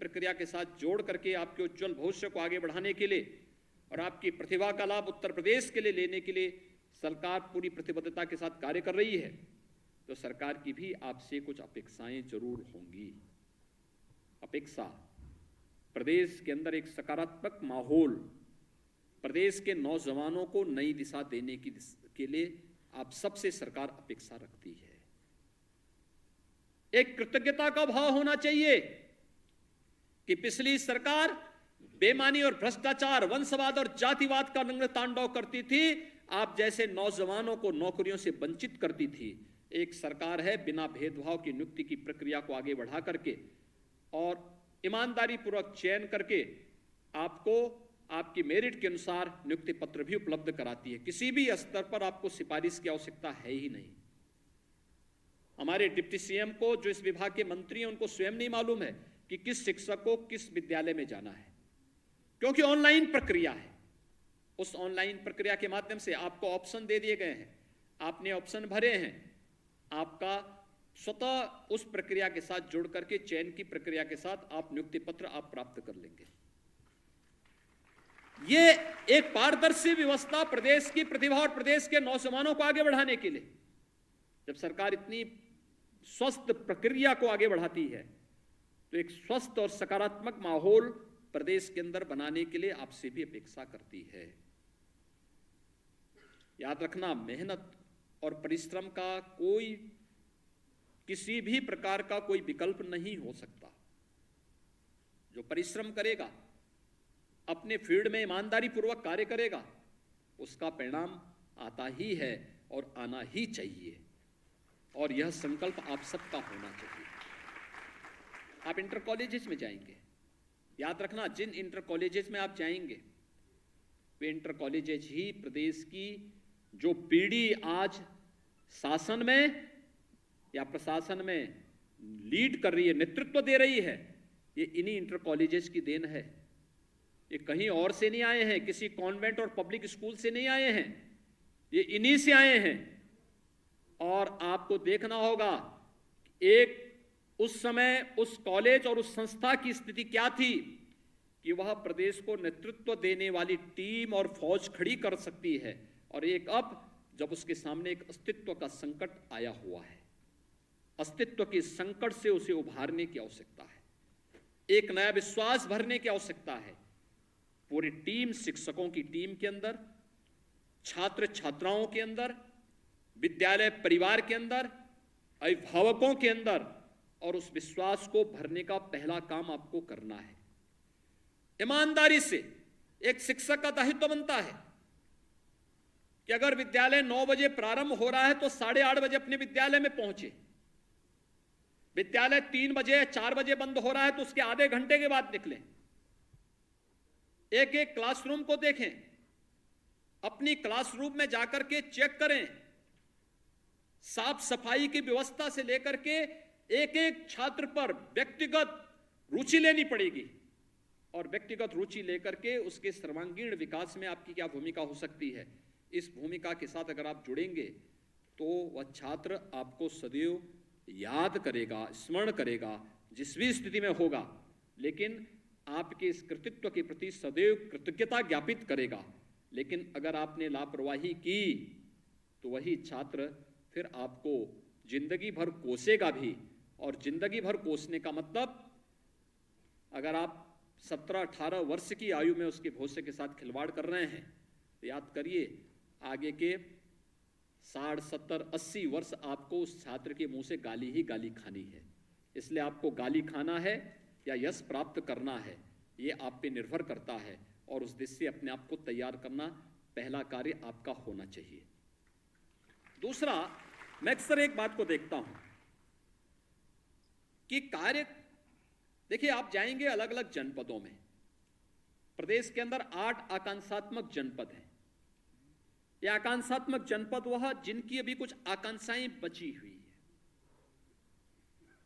प्रक्रिया के साथ जोड़ करके आपके उज्जवल भविष्य को आगे बढ़ाने के लिए और आपकी प्रतिभा का लाभ उत्तर प्रदेश के लिए लेने के लिए सरकार पूरी प्रतिबद्धता के साथ कार्य कर रही है, तो सरकार की भी आपसे कुछ अपेक्षाएं जरूर होंगी। अपेक्षा प्रदेश के अंदर एक सकारात्मक माहौल, प्रदेश के नौजवानों को नई दिशा देने के लिए आप सबसे सरकार अपेक्षा रखती है। एक कृतज्ञता का भाव होना चाहिए कि पिछली सरकार बेईमानी और भ्रष्टाचार, वंशवाद और जातिवाद का नग्न तांडव करती थी, आप जैसे नौजवानों को नौकरियों से वंचित करती थी। एक सरकार है बिना भेदभाव की नियुक्ति की प्रक्रिया को आगे बढ़ा करके और ईमानदारी पूर्वक चयन करके आपको आपकी मेरिट के अनुसार नियुक्ति पत्र भी उपलब्ध कराती है। किसी भी स्तर पर आपको सिफारिश की आवश्यकता है ही नहीं। हमारे डिप्टी सीएम को, जो इस विभाग के मंत्री हैं, उनको स्वयं नहीं मालूम है कि किस शिक्षक को किस विद्यालय में जाना है, क्योंकि ऑनलाइन प्रक्रिया है। उस ऑनलाइन प्रक्रिया के माध्यम से आपको ऑप्शन दे दिए गए हैं, आपने ऑप्शन भरे हैं, आपका स्वतः उस प्रक्रिया के साथ जुड़ करके चयन की प्रक्रिया के साथ आप नियुक्ति पत्र आप प्राप्त कर लेंगे। ये एक पारदर्शी व्यवस्था प्रदेश की प्रतिभा और प्रदेश के नौजवानों को आगे बढ़ाने के लिए, जब सरकार इतनी स्वस्थ प्रक्रिया को आगे बढ़ाती है, तो एक स्वस्थ और सकारात्मक माहौल प्रदेश के अंदर बनाने के लिए आपसे भी अपेक्षा करती है। याद रखना, मेहनत और परिश्रम का कोई किसी भी प्रकार का कोई विकल्प नहीं हो सकता। जो परिश्रम करेगा, अपने फील्ड में ईमानदारी पूर्वक कार्य करेगा, उसका परिणाम आता ही है और आना ही चाहिए। और यह संकल्प आप सबका होना चाहिए। आप इंटर कॉलेजेस में जाएंगे, याद रखना, जिन इंटर कॉलेजेस में आप जाएंगे वे इंटर कॉलेजेस ही प्रदेश की जो पीढ़ी आज शासन में या प्रशासन में लीड कर रही है, नेतृत्व दे रही है, ये इन्हीं इंटर कॉलेजेस की देन है। ये कहीं और से नहीं आए हैं, किसी कॉन्वेंट और पब्लिक स्कूल से नहीं आए हैं, ये इन्हीं से आए हैं। और आपको देखना होगा एक उस समय उस कॉलेज और उस संस्था की स्थिति क्या थी कि वह प्रदेश को नेतृत्व देने वाली टीम और फौज खड़ी कर सकती है, और एक अब जब उसके सामने एक अस्तित्व का संकट आया हुआ है, अस्तित्व के संकट से उसे उभारने की आवश्यकता है, एक नया विश्वास भरने की आवश्यकता है। पूरी टीम, शिक्षकों की टीम के अंदर, छात्र छात्राओं के अंदर, विद्यालय परिवार के अंदर, अभिभावकों के अंदर, और उस विश्वास को भरने का पहला काम आपको करना है। ईमानदारी से एक शिक्षक का दायित्व बनता है कि अगर विद्यालय 9 बजे प्रारंभ हो रहा है तो 8:30 बजे अपने विद्यालय में पहुंचे। विद्यालय 3 बजे 4 बजे बंद हो रहा है तो उसके आधे घंटे के बाद निकलें। एक एक क्लासरूम को देखें, अपनी क्लासरूम में जाकर के चेक करें, साफ सफाई की व्यवस्था से लेकर के एक एक छात्र पर व्यक्तिगत रुचि लेनी पड़ेगी, और व्यक्तिगत रुचि लेकर के उसके सर्वांगीण विकास में आपकी क्या भूमिका हो सकती है, इस भूमिका के साथ अगर आप जुड़ेंगे तो वह छात्र आपको सदैव याद करेगा, स्मरण करेगा, जिस भी स्थिति में होगा, लेकिन आपके इस कृतित्व के प्रति सदैव कृतज्ञता ज्ञापित करेगा। लेकिन अगर आपने लापरवाही की तो वही छात्र फिर आपको जिंदगी भर कोसेगा भी, और जिंदगी भर कोसने का मतलब, अगर आप 17-18 वर्ष की आयु में उसके भविष्य के साथ खिलवाड़ कर रहे हैं तो याद करिए आगे के 60, 70, 80 वर्ष आपको उस छात्र के मुंह से गाली ही गाली खानी है। इसलिए आपको गाली खाना है या यश प्राप्त करना है, ये आप पे निर्भर करता है, और उस दिशा से अपने आप को तैयार करना पहला कार्य आपका होना चाहिए। दूसरा, मैं अक्सर एक बात को देखता हूं कि कार्य, देखिए आप जाएंगे अलग अलग जनपदों में, प्रदेश के अंदर 8 आकांक्षात्मक जनपद हैं। ये आकांक्षात्मक जनपद वह जिनकी अभी कुछ आकांक्षाएं बची हुई है।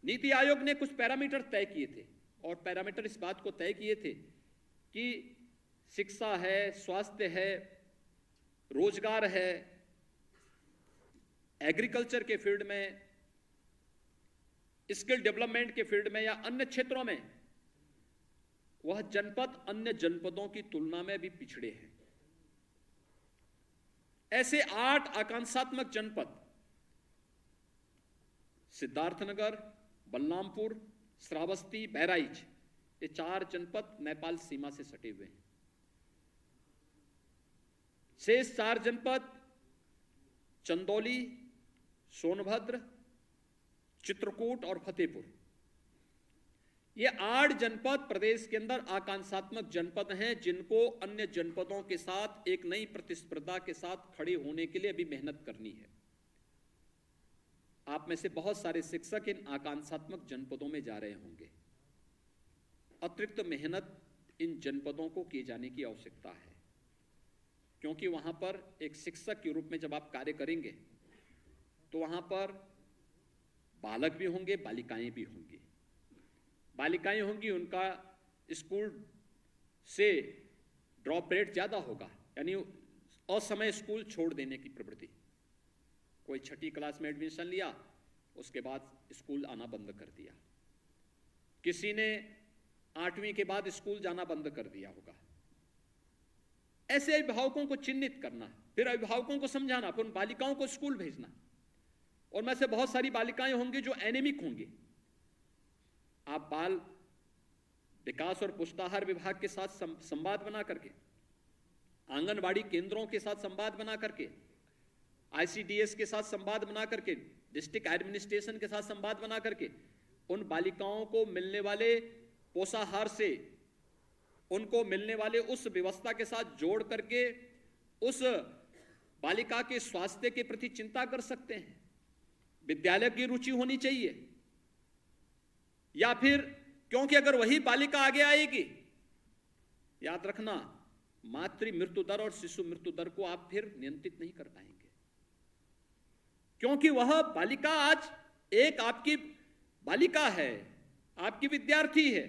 नीति आयोग ने कुछ पैरामीटर तय किए थे, और पैरामीटर इस बात को तय किए थे कि शिक्षा है, स्वास्थ्य है, रोजगार है, एग्रीकल्चर के फील्ड में, स्किल डेवलपमेंट के फील्ड में या अन्य क्षेत्रों में वह जनपद अन्य जनपदों की तुलना में भी पिछड़े हैं। ऐसे 8 आकांक्षात्मक जनपद सिद्धार्थनगर, बलरामपुर, श्रावस्ती, बहराइच, ये 4 जनपद नेपाल सीमा से सटे हुए हैं। शेष 4 जनपद चंदौली, सोनभद्र, चित्रकूट और फतेहपुर, ये 8 जनपद प्रदेश के अंदर आकांक्षात्मक जनपद हैं, जिनको अन्य जनपदों के साथ एक नई प्रतिस्पर्धा के साथ खड़े होने के लिए अभी मेहनत करनी है। आप में से बहुत सारे शिक्षक इन आकांक्षात्मक जनपदों में जा रहे होंगे। अतिरिक्त मेहनत इन जनपदों को किए जाने की आवश्यकता है, क्योंकि वहां पर एक शिक्षक के रूप में जब आप कार्य करेंगे तो वहां पर बालक भी होंगे, बालिकाएं भी होंगी। बालिकाएं होंगी, उनका स्कूल से ड्रॉप रेट ज्यादा होगा, यानी असमय स्कूल छोड़ देने की प्रवृत्ति। कोई 6ठी क्लास में एडमिशन लिया, उसके बाद स्कूल आना बंद कर दिया। किसी ने 8वीं के बाद स्कूल जाना बंद कर दिया होगा। ऐसे अभिभावकों को चिन्हित करना, फिर अभिभावकों को समझाना, फिर उन बालिकाओं को स्कूल भेजना। और में से बहुत सारी बालिकाएं होंगी जो एनीमिक होंगी। आप बाल विकास और पुष्टाहार विभाग के साथ संवाद बना करके, आंगनबाड़ी केंद्रों के साथ संवाद बना करके, ICDS के साथ संवाद बना करके, डिस्ट्रिक्ट एडमिनिस्ट्रेशन के साथ संवाद बना करके उन बालिकाओं को मिलने वाले पोषाहार से, उनको मिलने वाले उस व्यवस्था के साथ जोड़ करके उस बालिका के स्वास्थ्य के प्रति चिंता कर सकते हैं। विद्यालय की रुचि होनी चाहिए, या फिर क्योंकि अगर वही बालिका आगे आएगी, याद रखना, मातृ मृत्यु दर और शिशु मृत्यु दर को आप फिर नियंत्रित नहीं कर पाएंगे, क्योंकि वह बालिका आज एक आपकी बालिका है, आपकी विद्यार्थी है,